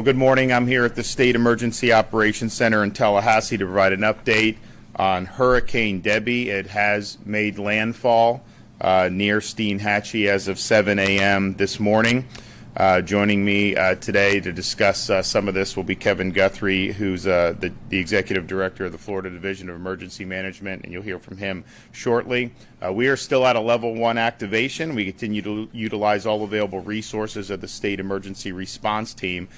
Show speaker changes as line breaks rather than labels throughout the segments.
Well, good morning. I'm here at the State Emergency Operations Center in Tallahassee to provide an update on Hurricane Debby. It has made landfall near Steinhatchee as of 7 a.m. this morning. Joining me today to discuss some of this will be Kevin Guthrie, who's the Executive Director of the Florida Division of Emergency Management, and you'll hear from him shortly. We are still at a level 1 activation. We continue to utilize all available resources of the State Emergency Response Team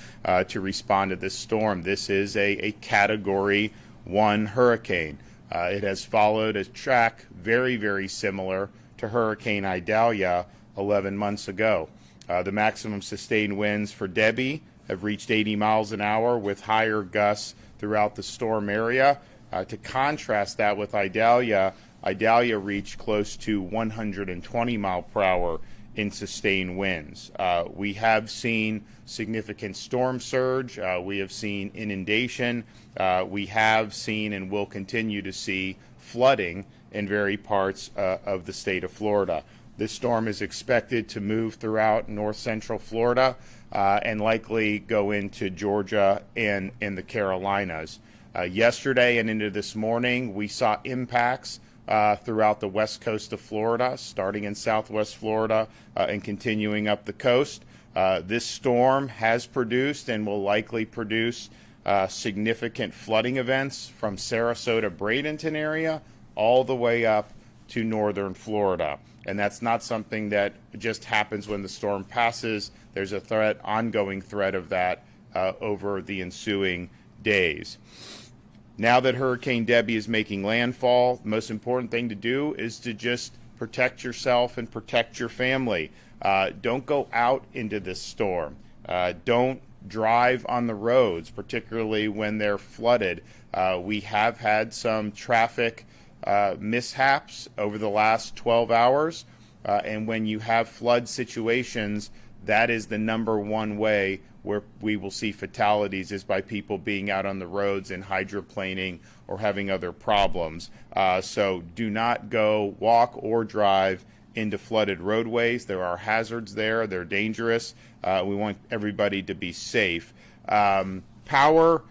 to respond to this storm. This is a Category 1 hurricane. It has followed a track very, very similar to Hurricane Idalia 11 months ago. The maximum sustained winds for Debby have reached 80 miles an hour with higher gusts throughout the storm area. To contrast that with Idalia, Idalia reached close to 120 mile per hour in sustained winds. We have seen significant storm surge. We have seen inundation. We have seen and will continue to see flooding in various parts of the state of Florida. This storm is expected to move throughout north central Florida and likely go into Georgia and in the Carolinas. Yesterday and into this morning, we saw impacts throughout the west coast of Florida, starting in southwest Florida and continuing up the coast. This storm has produced and will likely produce significant flooding events from Sarasota-Bradenton area all the way up to northern Florida. And that's not something that just happens when the storm passes. There's a ongoing threat of that over the ensuing days. Now that Hurricane Debby is making landfall, the most important thing to do is to just protect yourself and protect your family. Don't go out into this storm. Don't drive on the roads, particularly when they're flooded. We have had some traffic mishaps over the last 12 hours. And when you have flood situations, that is the number one way where we will see fatalities, is by people being out on the roads and hydroplaning or having other problems. So do not go walk or drive into flooded roadways. There are hazards there. They're dangerous. We want everybody to be safe. Power.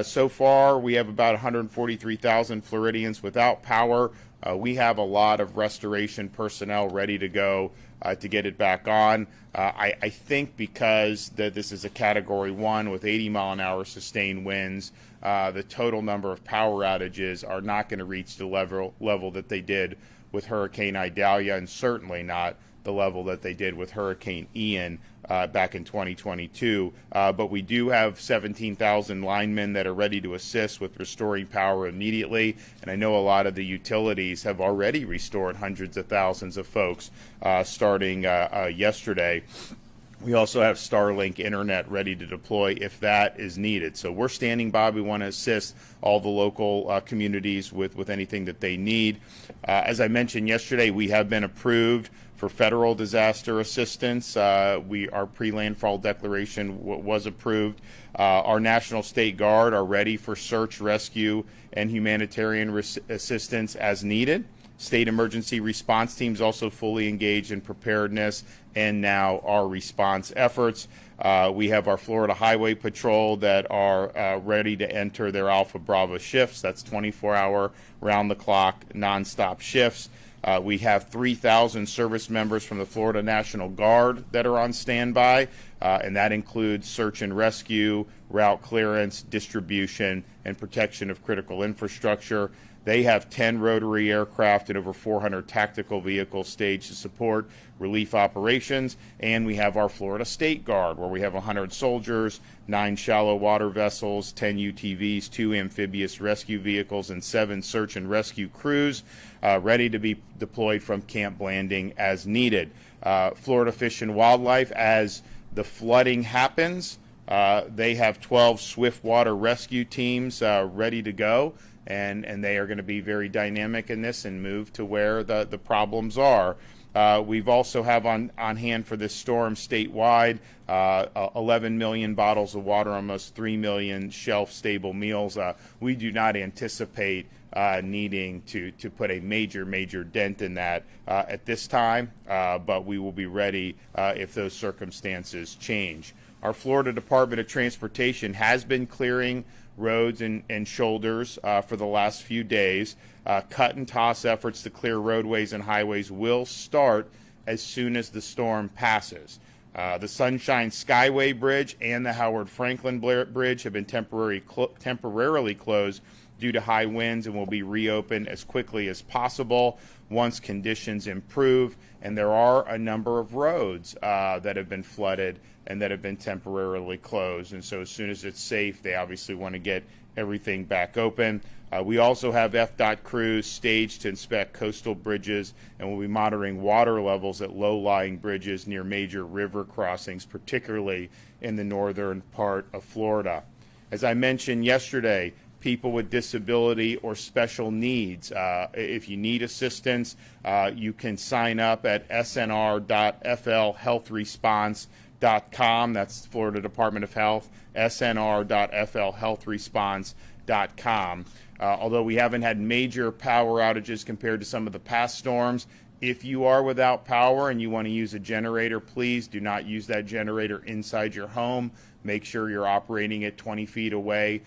So far, we have about 143,000 Floridians without power. We have a lot of restoration personnel ready to go to get it back on. I think because this is a Category 1 with 80 mile an hour sustained winds, the total number of power outages are not going to reach the level that they did with Hurricane Idalia, and certainly not the level that they did with Hurricane Ian back in 2022. But we do have 17,000 linemen that are ready to assist with restoring power immediately. And I know a lot of the utilities have already restored hundreds of thousands of folks starting yesterday. We also have Starlink internet ready to deploy if that is needed. So we're standing by. We want to assist all the local communities with anything that they need. As I mentioned yesterday, we have been approved for federal disaster assistance. Our pre-landfall declaration was approved. Our National State Guard are ready for search, rescue, and humanitarian assistance as needed. State emergency response teams also fully engaged in preparedness and now our response efforts. We have our Florida Highway Patrol that are ready to enter their Alpha Bravo shifts. That's 24-hour, round-the-clock, nonstop shifts. We have 3,000 service members from the Florida National Guard that are on standby, and that includes search and rescue, route clearance, distribution, and protection of critical infrastructure. They have 10 rotary aircraft and over 400 tactical vehicles staged to support relief operations. And we have our Florida State Guard, where we have 100 soldiers, 9 shallow water vessels, 10 UTVs, 2 amphibious rescue vehicles, and 7 search and rescue crews ready to be deployed from Camp Blanding as needed. Florida Fish and Wildlife, as the flooding happens, they have 12 swiftwater rescue teams ready to go. And they are going to be very dynamic in this and move to where the problems are. We've also have on hand for this storm statewide 11 million bottles of water, almost 3 million shelf-stable meals. We do not anticipate needing to put a major dent in that at this time, but we will be ready if those circumstances change. Our Florida Department of Transportation has been clearing roads and shoulders for the last few days. Cut and toss efforts to clear roadways and highways will start as soon as the storm passes. The Sunshine Skyway Bridge and the Howard Franklin Bridge have been temporarily closed due to high winds and will be reopened as quickly as possible once conditions improve. And there are a number of roads that have been flooded and that have been temporarily closed. And so as soon as it's safe, they obviously want to get everything back open. We also have FDOT crews staged to inspect coastal bridges, and we'll be monitoring water levels at low-lying bridges near major river crossings, particularly in the northern part of Florida. As I mentioned yesterday, people with disability or special needs, if you need assistance, you can sign up at snr.flhealthresponse.com. That's Florida Department of Health, snr.flhealthresponse.com. Although we haven't had major power outages compared to some of the past storms, if you are without power and you want to use a generator, please do not use that generator inside your home. Make sure you're operating it 20 feet away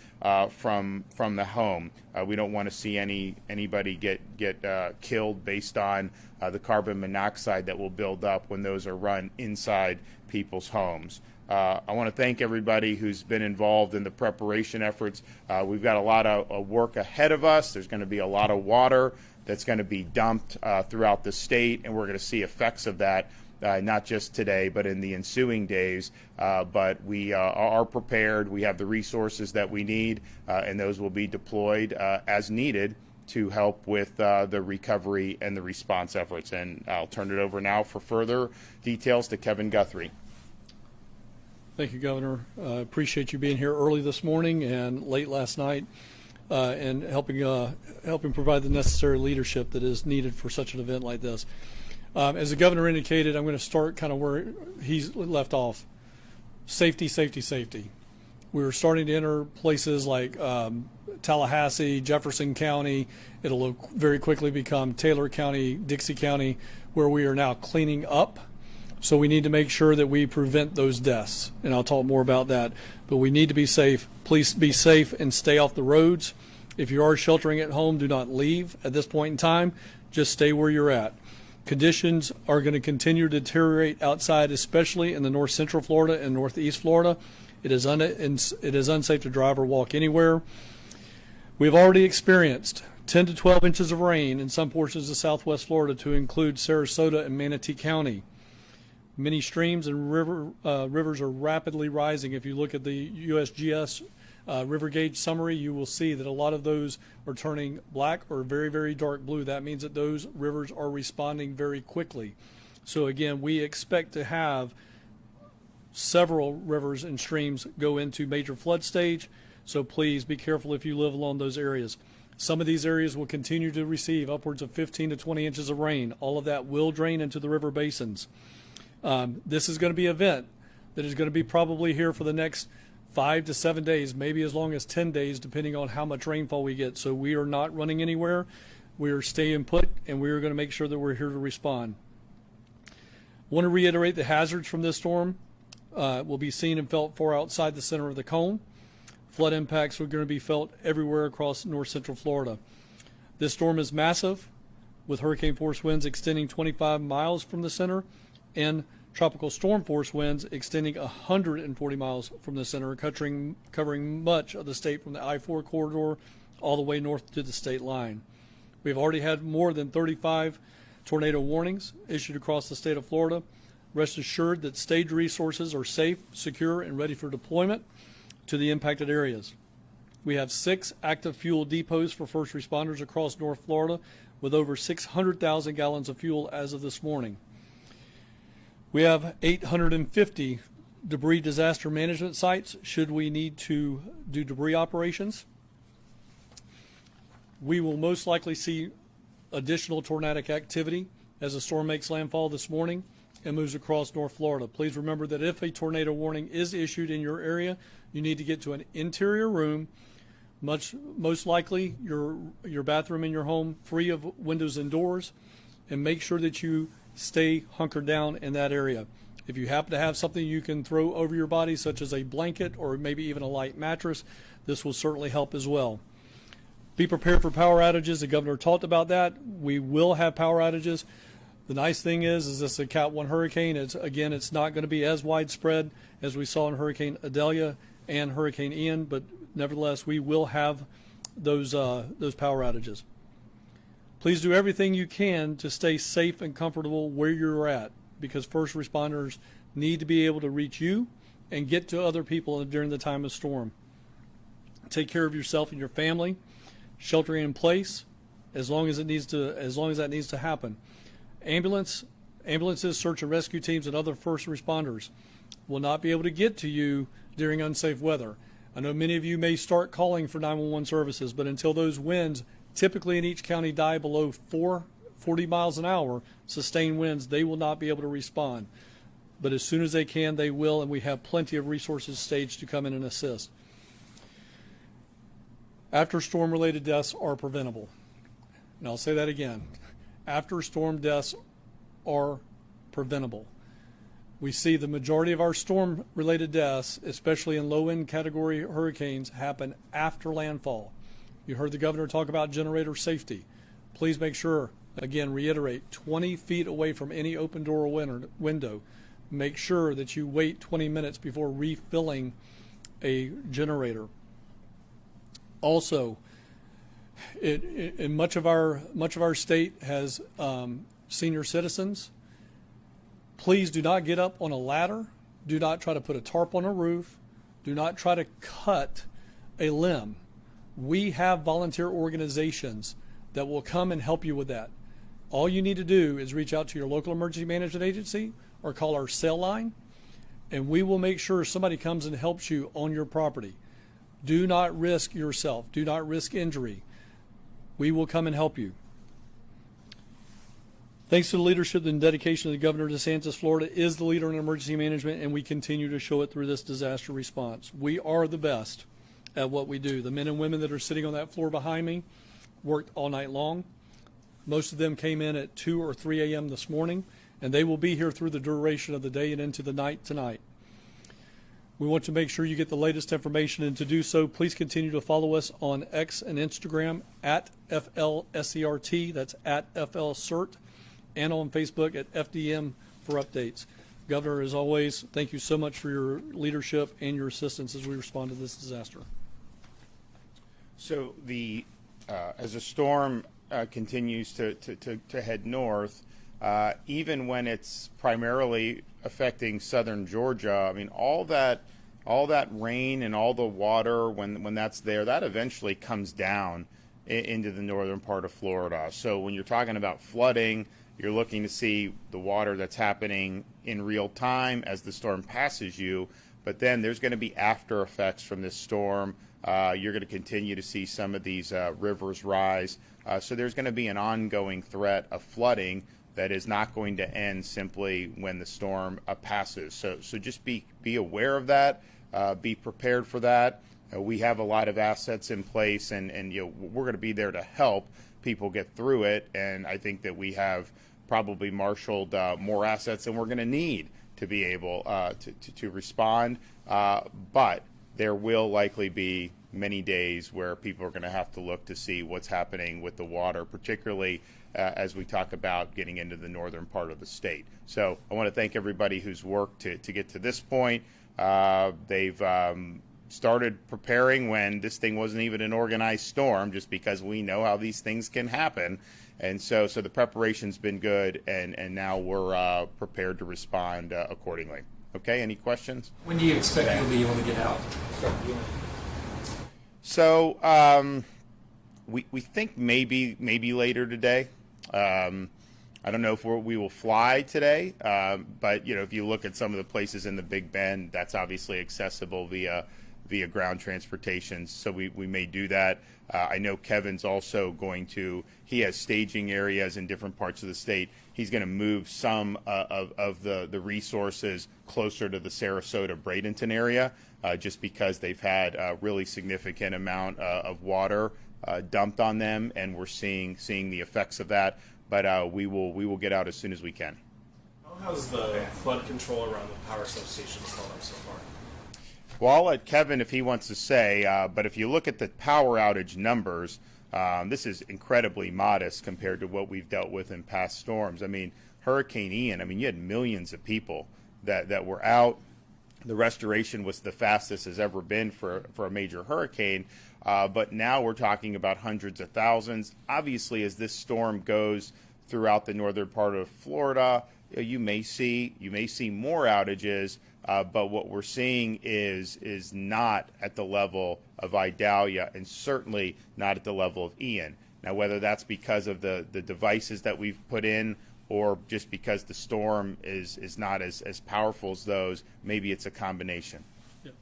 from the home. We don't want to see anybody get killed based on the carbon monoxide that will build up when those are run inside people's homes. I want to thank everybody who's been involved in the preparation efforts. We've got a lot of work ahead of us. There's going to be a lot of water that's going to be dumped throughout the state, and we're going to see effects of that not just today, but in the ensuing days. But we are prepared. We have the resources that we need, and those will be deployed as needed to help with the recovery and the response efforts. And I'll turn it over now for further details to Kevin Guthrie.
Thank you, Governor. Appreciate you being here early this morning and late last night and helping provide the necessary leadership that is needed for such an event like this. As the Governor indicated, I'm going to start kind of where he's left off. Safety, safety, safety. We were starting to enter places like Tallahassee, Jefferson County. It'll very quickly become Taylor County, Dixie County, where we are now cleaning up. So we need to make sure that we prevent those deaths, and I'll talk more about that. But we need to be safe. Please be safe and stay off the roads. If you are sheltering at home, do not leave at this point in time. Just stay where you're at. Conditions are going to continue to deteriorate outside, especially in the north central Florida and northeast Florida. It is unsafe to drive or walk anywhere. We've already experienced 10 to 12 inches of rain in some portions of southwest Florida, to include Sarasota and Manatee County. Many streams and rivers are rapidly rising. If you look at the USGS river gauge summary, you will see that a lot of those are turning black or very, very dark blue. That means that those rivers are responding very quickly. So again, we expect to have several rivers and streams go into major flood stage. So please be careful if you live along those areas. Some of these areas will continue to receive upwards of 15 to 20 inches of rain. All of that will drain into the river basins. This is going to be an event that is going to be probably here for the next 5 to 7 days, maybe as long as 10 days, depending on how much rainfall we get. So we are not running anywhere. We are staying put, and we are going to make sure that we're here to respond. I want to reiterate the hazards from this storm will be seen and felt far outside the center of the cone. Flood impacts are going to be felt everywhere across north central Florida. This storm is massive, with hurricane force winds extending 25 miles from the center and tropical storm force winds extending 140 miles from the center, covering much of the state from the I-4 corridor all the way north to the state line. We've already had more than 35 tornado warnings issued across the state of Florida. Rest assured that stage resources are safe, secure, and ready for deployment to the impacted areas. We have 6 active fuel depots for first responders across North Florida, with over 600,000 gallons of fuel as of this morning. We have 850 debris disaster management sites should we need to do debris operations. We will most likely see additional tornadic activity as the storm makes landfall this morning and moves across North Florida. Please remember that if a tornado warning is issued in your area, you need to get to an interior room, Most likely your bathroom in your home free of windows and doors, and make sure that you stay hunkered down in that area. If you happen to have something you can throw over your body, such as a blanket or maybe even a light mattress, this will certainly help as well. Be prepared for power outages. The governor talked about that. We will have power outages. The nice thing is this is a Cat 1 hurricane. It's not going to be as widespread as we saw in Hurricane Idalia and Hurricane Ian, but nevertheless, we will have those power outages. Please do everything you can to stay safe and comfortable where you're at, because first responders need to be able to reach you and get to other people during the time of storm. Take care of yourself and your family, sheltering in place as long as that needs to happen. Ambulances, search and rescue teams, and other first responders will not be able to get to you during unsafe weather. I know many of you may start calling for 911 services, but until those winds, typically in each county, die below 40 miles an hour, sustained winds, they will not be able to respond. But as soon as they can, they will, and we have plenty of resources staged to come in and assist. After storm-related deaths are preventable. And I'll say that again. After storm deaths are preventable. We see the majority of our storm-related deaths, especially in low-end category hurricanes, happen after landfall. You heard the governor talk about generator safety. Please make sure, again, reiterate, 20 feet away from any open door or window. Make sure that you wait 20 minutes before refilling a generator. Also, in much of our state has senior citizens. Please do not get up on a ladder. Do not try to put a tarp on a roof. Do not try to cut a limb. We have volunteer organizations that will come and help you with that. All you need to do is reach out to your local emergency management agency or call our cell line, and we will make sure somebody comes and helps you on your property. Do not risk yourself. Do not risk injury. We will come and help you. Thanks to the leadership and dedication of the Governor DeSantis, Florida is the leader in emergency management, and we continue to show it through this disaster response. We are the best at what we do. The men and women that are sitting on that floor behind me worked all night long. Most of them came in at 2 or 3 a.m. this morning, and they will be here through the duration of the day and into the night tonight. We want to make sure you get the latest information, and to do so, please continue to follow us on X and Instagram at FLSERT, that's at FLCERT, and on Facebook at FDM for updates. Governor, as always, thank you so much for your leadership and your assistance as we respond to this disaster.
So as the storm continues to head north, even when it's primarily affecting southern Georgia, I mean, all that rain and all the water, when that's there, that eventually comes down into the northern part of Florida. So when you're talking about flooding, you're looking to see the water that's happening in real time as the storm passes you, but then there's going to be after effects from this storm. You're going to continue to see some of these rivers rise. So there's going to be an ongoing threat of flooding that is not going to end simply when the storm passes. So just be aware of that. Be prepared for that. We have a lot of assets in place, and we're going to be there to help people get through it. And I think that we have probably marshaled more assets than we're going to need to be able to respond. But there will likely be many days where people are going to have to look to see what's happening with the water, particularly as we talk about getting into the northern part of the state. So I want to thank everybody who's worked to get to this point. They've started preparing when this thing wasn't even an organized storm, just because we know how these things can happen. And so the preparation's been good, and now we're prepared to respond accordingly. Okay, any questions?
When do you expect you'll be able to get out?
So we think maybe later today. I don't know if we will fly today, but if you look at some of the places in the Big Bend, that's obviously accessible via via ground transportation. So we may do that. I know Kevin's also going to, he has staging areas in different parts of the state. He's going to move some of the resources closer to the Sarasota, Bradenton area, just because they've had a really significant amount of water dumped on them, and we're seeing the effects of that. But we will get out as soon as we can.
How has the flood control around the power substations held up so far?
Well, I'll let Kevin if he wants to say, but if you look at the power outage numbers, this is incredibly modest compared to what we've dealt with in past storms. I mean, Hurricane Ian, I mean, you had millions of people that were out. The restoration was the fastest has ever been for a major hurricane, but now we're talking about hundreds of thousands. Obviously, as this storm goes throughout the northern part of Florida, you may see more outages, but what we're seeing is not at the level of Idalia, and certainly not at the level of Ian. Now, whether that's because of the devices that we've put in, or just because the storm is not as powerful as those, maybe it's a combination.
Yeah.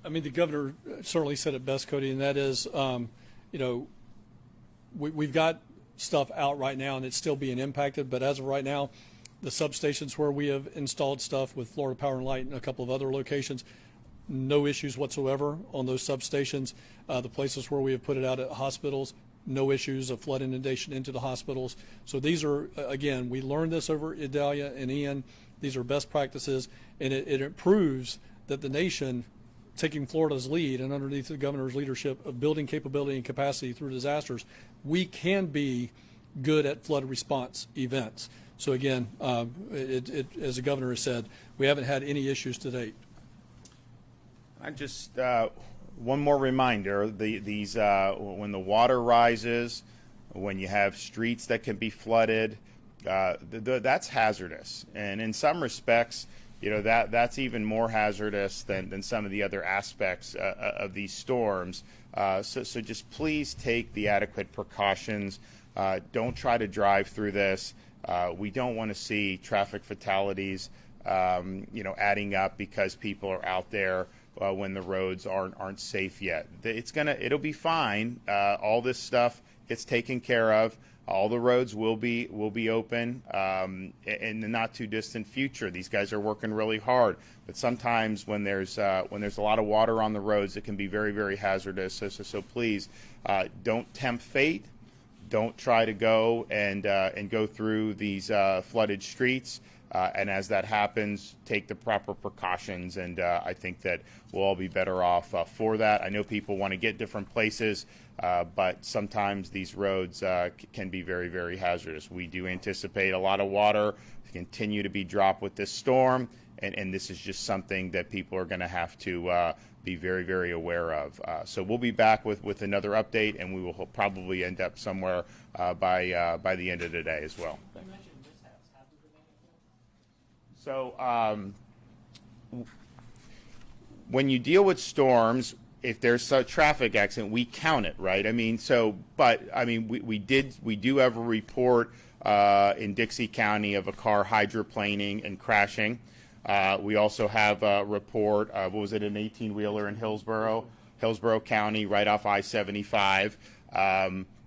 I mean, the governor certainly said it best, Cody, and that is, we've got stuff out right now, and it's still being impacted, but as of right now, the substations where we have installed stuff with Florida Power and Light and a couple of other locations, no issues whatsoever on those substations. The places where we have put it out at hospitals, no issues of flood inundation into the hospitals. So these are, again, we learned this over Idalia and Ian. These are best practices, and it proves that the nation, taking Florida's lead and underneath the governor's leadership of building capability and capacity through disasters, we can be good at flood response events. So again, as the governor has said, we haven't had any issues to date.
I just one more reminder: these when the water rises, when you have streets that can be flooded, that's hazardous, and in some respects, that's even more hazardous than some of the other aspects of these storms. So just please take the adequate precautions. Don't try to drive through this. We don't want to see traffic fatalities, adding up because people are out there when the roads aren't safe yet. It'll be fine. All this stuff gets taken care of. All the roads will be open in the not too distant future. These guys are working really hard, but sometimes when there's a lot of water on the roads, it can be very, very hazardous. So please don't tempt fate. Don't try to go and go through these flooded streets. And as that happens, take the proper precautions. And I think that we'll all be better off for that. I know people want to get different places, but sometimes these roads can be very, very hazardous. We do anticipate a lot of water to continue to be dropped with this storm. And this is just something that people are going to have to be very, very aware of. So we'll be back with another update, and we will probably end up somewhere by the end of the day as well.
You mentioned mishaps. Have there been any?
So when you deal with storms, if there's a traffic accident, we count it, right? We do have a report in Dixie County of a car hydroplaning and crashing. We also have a report, an 18-wheeler in Hillsborough County, right off I-75.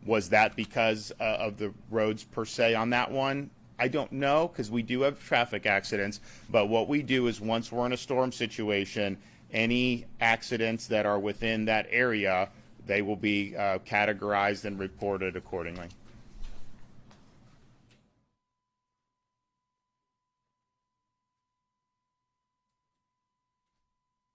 Was that because of the roads per se on that one? I don't know, because we do have traffic accidents. But what we do is once we're in a storm situation, any accidents that are within that area, they will be categorized and reported accordingly.